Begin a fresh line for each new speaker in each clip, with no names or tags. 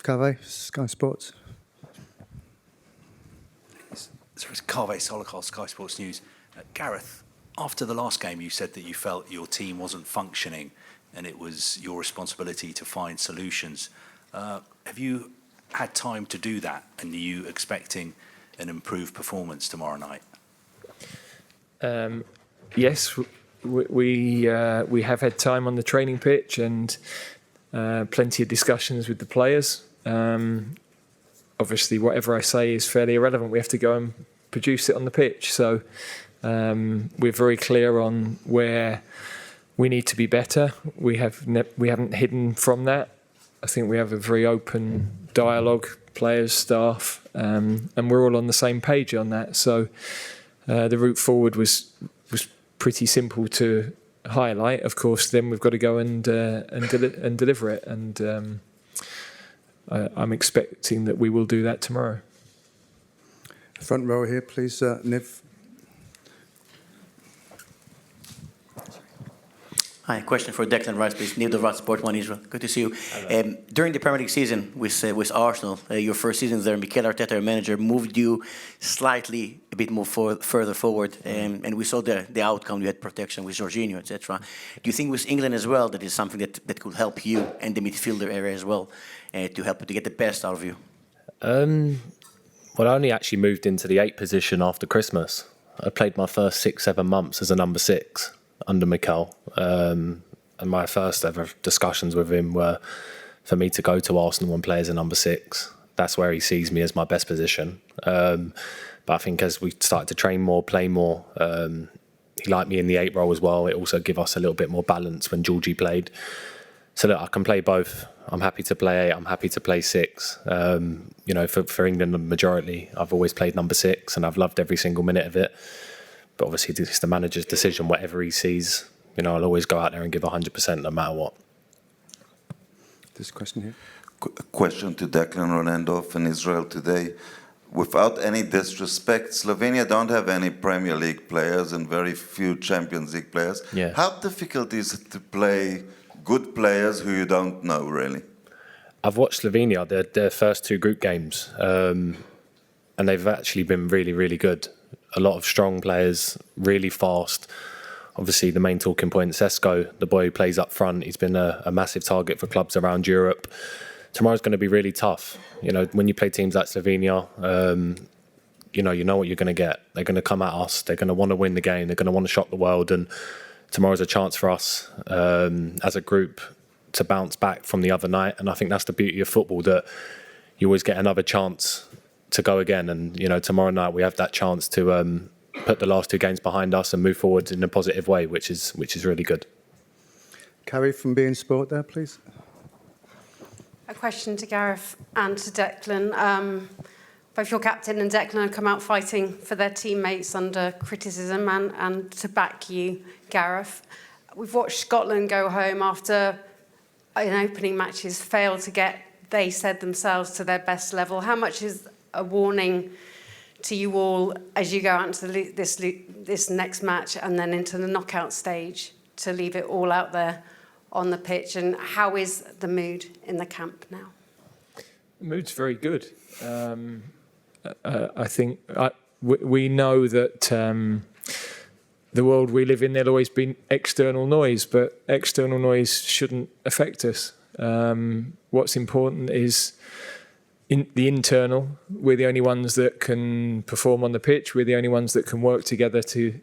Carve, Sky Sports.
So it's Carve Solokol, Sky Sports News. Gareth, after the last game, you said that you felt your team wasn't functioning and it was your responsibility to find solutions. Have you had time to do that, and are you expecting an improved performance tomorrow night?
Yes, we have had time on the training pitch and plenty of discussions with the players. Obviously, whatever I say is fairly irrelevant. We have to go and produce it on the pitch. So we're very clear on where we need to be better. We haven't hidden from that. I think we have a very open dialogue, players, staff, and we're all on the same page on that. So the route forward was pretty simple to highlight. Of course, then we've got to go and deliver it. And I'm expecting that we will do that tomorrow.
Front row here, please, Niv.
Hi, question for Declan Rice, please. Neil Devrot, Sport 1 Israel. Good to see you. During the Premier League season with Arsenal, your first season there, Mikel Arteta, your manager, moved you slightly a bit more further forward, and we saw the outcome. You had protection with Jorginho, etc. Do you think with England as well that is something that could help you and the midfielder area as well to help to get the best out of you?
Well, I only actually moved into the 8 position after Christmas. I played my first 6-7 months as a number 6 under Mikel. And my first ever discussions with him were for me to go to Arsenal and play as a number 6. That's where he sees me as my best position. But I think as we started to train more, play more, he liked me in the 8 role as well. It also gave us a little bit more balance when Georgie played. So look, I can play both. I'm happy to play 8. I'm happy to play 6. You know, for England, the majority, I've always played number 6, and I've loved every single minute of it. But obviously, it's the manager's decision. Whatever he sees, you know, I'll always go out there and give 100% no matter what.
This question here.
Question to Declan Ronaldo in Israel today. Without any disrespect, Slovenia don't have any Premier League players and very few Champions League players.
Yeah.
How difficult is it to play good players who you don't know, really?
I've watched Slovenia, their first 2 group games, and they've actually been really, really good. A lot of strong players, really fast. Obviously, the main talking point, Sesko, the boy who plays up front, he's been a massive target for clubs around Europe. Tomorrow's going to be really tough. You know, when you play teams like Slovenia, you know what you're going to get. They're going to come at us. They're going to want to win the game. They're going to want to shock the world. And tomorrow's a chance for us as a group to bounce back from the other night. And I think that's the beauty of football, that you always get another chance to go again. And, you know, tomorrow night we have that chance to put the last 2 games behind us and move forward in a positive way, which is really good.
Carrie from beIN Sport there, please.
A question to Gareth and to Declan. Both your captain and Declan have come out fighting for their teammates under criticism and to back you, Gareth. We've watched Scotland go home after in opening matches fail to get, they said themselves, to their best level. How much is a warning to you all as you go out into this next match and then into the knockout stage to leave it all out there on the pitch? And how is the mood in the camp now?
The mood's very good. I think we know that the world we live in, there'll always be external noise, but external noise shouldn't affect us. What's important is the internal. We're the only ones that can perform on the pitch. We're the only ones that can work together to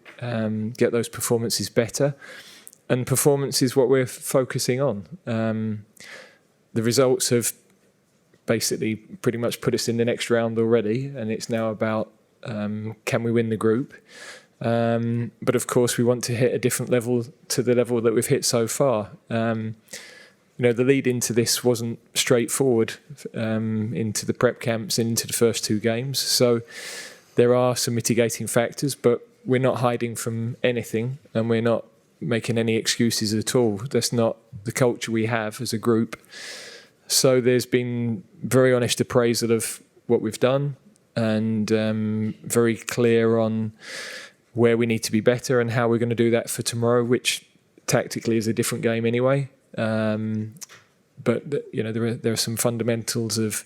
get those performances better. And performance is what we're focusing on. The results have basically pretty much put us in the next round already, and it's now about can we win the group. But of course, we want to hit a different level to the level that we've hit so far. You know, the lead into this wasn't straightforward, into the prep camps, into the first 2 games. So there are some mitigating factors, but we're not hiding from anything, and we're not making any excuses at all. That's not the culture we have as a group. So there's been very honest appraisal of what we've done, and very clear on where we need to be better and how we're going to do that for tomorrow, which tactically is a different game anyway. but you know, there are some fundamentals of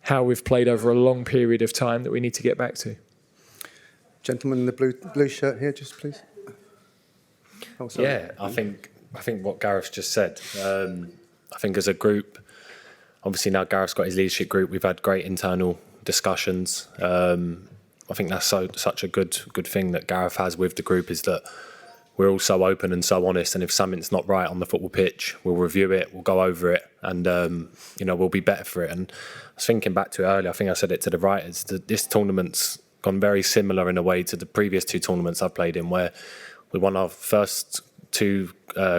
how we've played over a long period of time that we need to get back to.
Gentleman in the blue shirt here, just please. Oh, sorry.
Yeah, I think what Gareth just said. I think as a group, obviously now Gareth's got his leadership group. We've had great internal discussions. I think that's such a good thing that Gareth has with the group, is that we're all so open and so honest. And if something's not right on the football pitch, we'll review it, we'll go over it, and you know, we'll be better for it. And I was thinking back to it earlier. I think I said it to the writers. This tournament's gone very similar in a way to the previous two tournaments I've played in, where we won our first two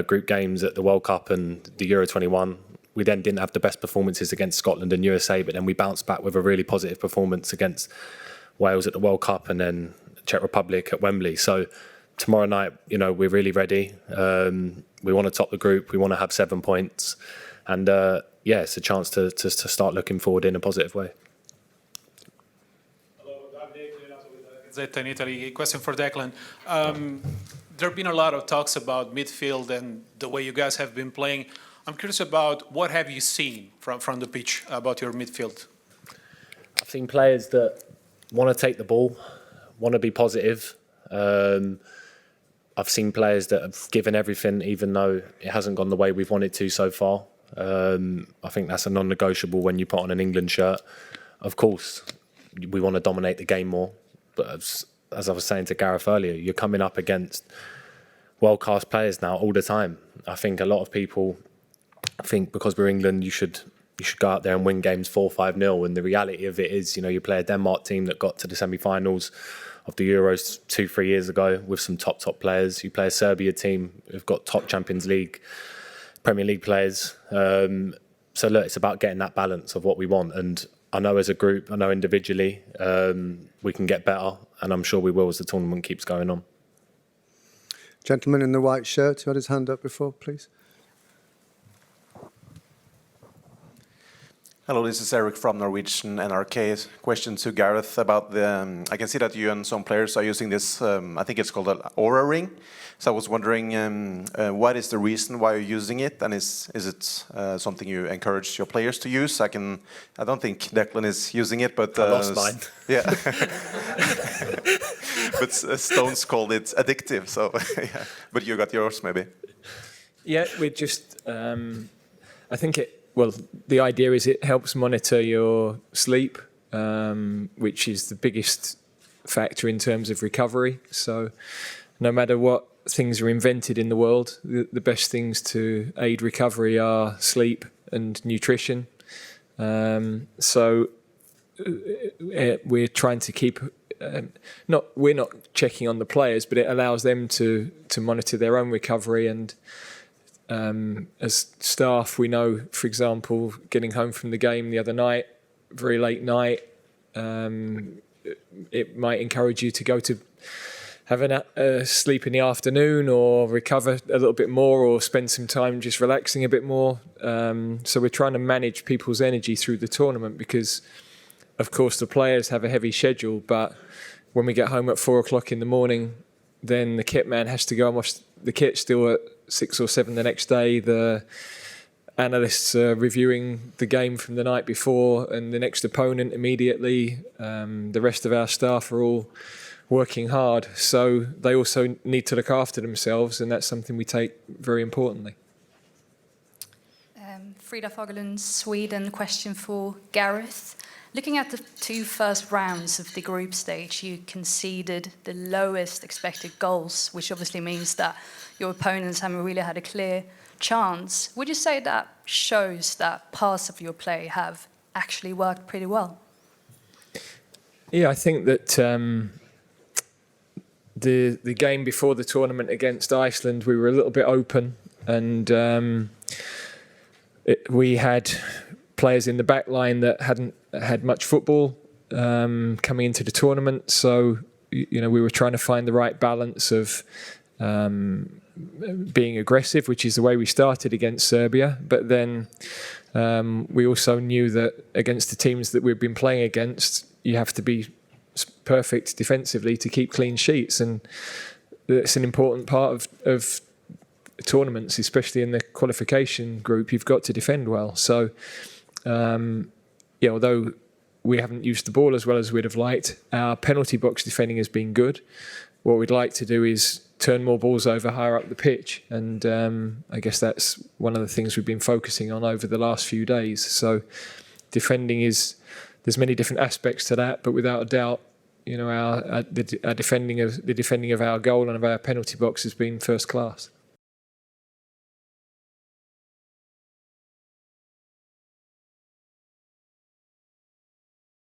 group games at the World Cup and the Euro 21. We then didn't have the best performances against Scotland and USA, but then we bounced back with a really positive performance against Wales at the World Cup and then Czech Republic at Wembley. So tomorrow night, you know, we're really ready. We want to top the group. We want to have 7 points. And yeah, it's a chance to start looking forward in a positive way.
Gazzetta in Italy. Question for Declan. There have been a lot of talks about midfield and the way you guys have been playing. I'm curious about what have you seen from the pitch about your midfield?
I've seen players that want to take the ball, want to be positive. I've seen players that have given everything, even though it hasn't gone the way we've wanted to so far. I think that's a non-negotiable when you put on an England shirt. Of course, we want to dominate the game more. But as I was saying to Gareth earlier, you're coming up against world-class players now all the time. I think a lot of people think because we're England, you should go out there and win games 4-5-0. And the reality of it is, you know, you play a Denmark team that got to the semi-finals of the Euros 2-3 years ago with some top players. You play a Serbia team who've got top Champions League, Premier League players. So look, it's about getting that balance of what we want. And I know as a group, I know individually, we can get better, and I'm sure we will as the tournament keeps going on.
Gentleman in the white shirt who had his hand up before, please.
Hello, this is Eric from Norwegian NRK. Question to Gareth about the. I can see that you and some players are using this. I think it's called an Aura ring. So I was wondering, what is the reason why you're using it, and is it something you encourage your players to use? I don't think Declan is using it, but
I lost mine.
Yeah. But Stones called it addictive. So, yeah. But you got yours, maybe.
Yeah, we're just. I think it. Well, the idea is it helps monitor your sleep, which is the biggest factor in terms of recovery. So no matter what things are invented in the world, the best things to aid recovery are sleep and nutrition. So we're trying to keep... we're not checking on the players, but it allows them to monitor their own recovery. And as staff, we know, for example, getting home from the game the other night, very late night, it might encourage you to go to have a sleep in the afternoon or recover a little bit more or spend some time just relaxing a bit more. So we're trying to manage people's energy through the tournament because, of course, the players have a heavy schedule, but when we get home at 4 o'clock in the morning, then the kit man has to go and wash the kit still at 6 or 7 the next day. The analysts are reviewing the game from the night before and the next opponent immediately. The rest of our staff are all working hard, so they also need to look after themselves, and that's something we take very importantly.
Frida Fagerlund, Sweden. Question for Gareth. Looking at the two first rounds of the group stage, you conceded the lowest expected goals, which obviously means that your opponents haven't really had a clear chance. Would you say that shows that parts of your play have actually worked pretty well?
Yeah, I think that the game before the tournament against Iceland, we were a little bit open, and we had players in the back line that hadn't had much football coming into the tournament. So, you know, we were trying to find the right balance of being aggressive, which is the way we started against Serbia. But then we also knew that against the teams that we've been playing against, you have to be perfect defensively to keep clean sheets. And it's an important part of tournaments, especially in the qualification group, you've got to defend well. So, although we haven't used the ball as well as we'd have liked, our penalty box defending has been good. What we'd like to do is turn more balls over higher up the pitch, and I guess that's one of the things we've been focusing on over the last few days. So defending there's many different aspects to that, but without a doubt, the defending of our goal and of our penalty box has been first class.